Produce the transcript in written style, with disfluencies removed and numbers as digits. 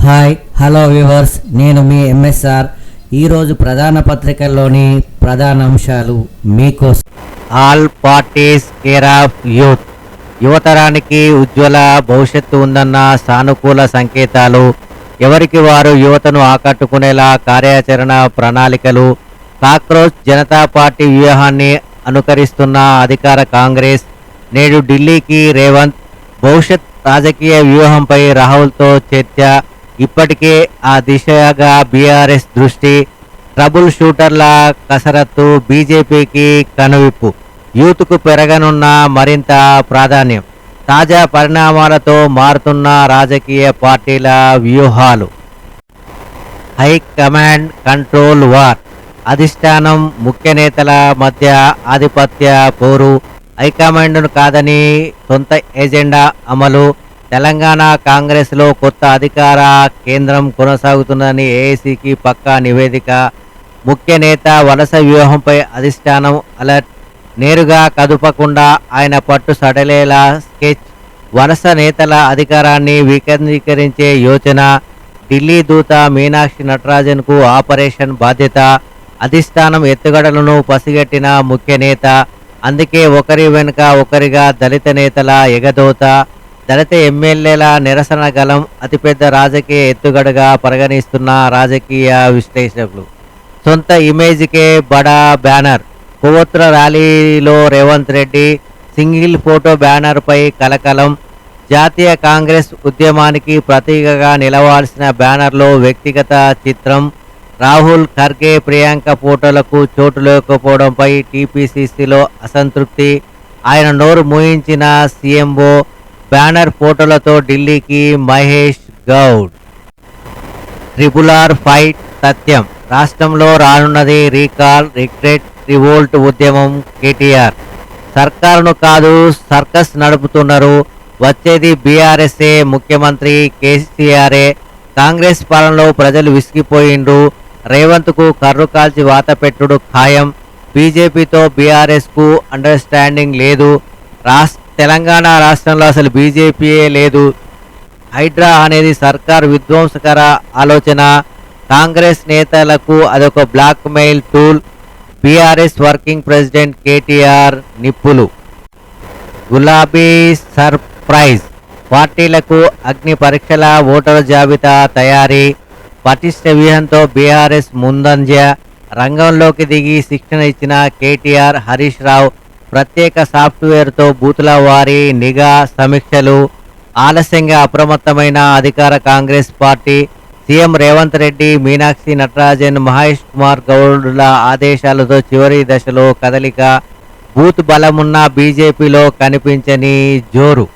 Hi hello viewers, నేను మీ MSR. ఈరోజు ప్రధాన పత్రికల్లోని ప్రధాన అంశాలు మీకోసం. All parties care of youth. యువతరానికి ఉజ్వల భవిష్యత్తు ఉందన్న సానుకూల సంకేతాలు. ఎవరికి వారు యువతను ఆకట్టుకునేలా కార్యాచరణ ప్రణాళికలు. కాక్రోచ్ జనతా పార్టీ వ్యూహాన్ని అనుకరిస్తున్న అధికార కాంగ్రెస్. నేడు ఢిల్లీకి రేవంత్. భవిష్యత్ రాజకీయ వ్యూహంపై రాహుల్తో చర్చ. ఇప్పటికే ఆ దిశగా బీఆర్ఎస్ దృష్టి. ట్రబుల్ షూటర్ల కసరత్తు బీజేపీకి కనువిప్పు. యూత్కు పెరగనున్న మరింత ప్రాధాన్యం. తాజా పరిణామాలతో మారుతున్న రాజకీయ పార్టీల వ్యూహాలు. High command control war. అధిష్టానం ముఖ్య నేతల మధ్య ఆధిపత్య పోరు. హైకమాండ్ను కాదని సొంత ఎజెండా అమలు. తెలంగాణ కాంగ్రెస్లో కొత్త అధికార కేంద్రం కొనసాగుతుందని ఏఐసీకి పక్కా నివేదిక. ముఖ్య నేత వలస వ్యూహంపై అధిష్టానం అలర్ట్. నేరుగా కదుపకుండా ఆయన పట్టు సడలేలా స్కెచ్. వలస నేతల అధికారాన్ని వికేంద్రీకరించే యోచన. ఢిల్లీ దూత మీనాక్షి నటరాజన్కు ఆపరేషన్ బాధ్యత. అధిష్టానం ఎత్తుగడలను పసిగట్టిన ముఖ్య నేత. అందుకే ఒకరి వెనుక ఒకరిగా దళిత నేతల ఎగదోత. దళిత ఎమ్మెల్యేల నిరసన గలం అతిపెద్ద రాజకీయ ఎత్తుగడగా పరిగణిస్తున్న రాజకీయ విశ్లేషకులు. సొంత ఇమేజ్కే బడా బ్యానర్. కొవ్వొత్తుల ర్యాలీలో రేవంత్ రెడ్డి. సింగిల్ ఫోటో బ్యానర్పై కలకలం. జాతీయ కాంగ్రెస్ ఉద్యమానికి ప్రతీకగా నిలవాల్సిన బ్యానర్లో వ్యక్తిగత చిత్రం. రాహుల్, ఖర్గే, ప్రియాంక ఫోటోలకు చోటు లేకపోవడంపై టీపీసీసీలో అసంతృప్తి. ఆయన నోరు మూయించిన సీఎంఓ. బ్యానర్ ఫోటోలతో ఢిల్లీకి మహేష్ గౌడ్. ట్రిపుల్ ఫైట్ సత్యం. రాష్ట్రంలో రానున్నది రీకాల్, రిగ్రెట్, రివోల్ట్ ఉద్యమం. కేటీఆర్ సర్కారును కాదు సర్కస్ నడుపుతున్నారు. వచ్చేది బీఆర్ఎస్ఏ, ముఖ్యమంత్రి కేసీఆరే. కాంగ్రెస్ పాలనలో ప్రజలు విసిగిపోయిండ్రు. రేవంత్కు కర్రు కాల్చి వాత పెట్టుడు ఖాయం. బీజేపీతో బీఆర్ఎస్కు అండర్స్టాండింగ్ లేదు. తెలంగాణ రాష్ట్రంలో అసలు బీజేపీయే లేదు. హైడ్రా అనేది సర్కార్ విధ్వంసకర ఆలోచన. కాంగ్రెస్ నేతలకు అదొక blackmail tool. BRS working president KTR నిప్పులు. గులాబీ సర్ప్రైజ్. పార్టీలకు అగ్ని పరీక్షల ఓటరు జాబితా తయారీ. పటిష్ట వ్యూహంతో బీఆర్ఎస్ ముందంజ. రంగంలోకి దిగి శిక్షణ ఇచ్చిన కేటీఆర్, హరీష్ రావు. ప్రత్యేక సాఫ్ట్వేర్తో బూతుల వారి నిఘా సమీక్షలు. ఆలస్యంగా అప్రమత్తమైన అధికార కాంగ్రెస్ పార్టీ. సీఎం రేవంత్ రెడ్డి, మీనాక్షి నటరాజన్, మహేష్ కుమార్ గౌడ్ల ఆదేశాలతో చివరి దశలో కదలిక. బూత్ బలమున్న బీజేపీలో కనిపించని జోరు.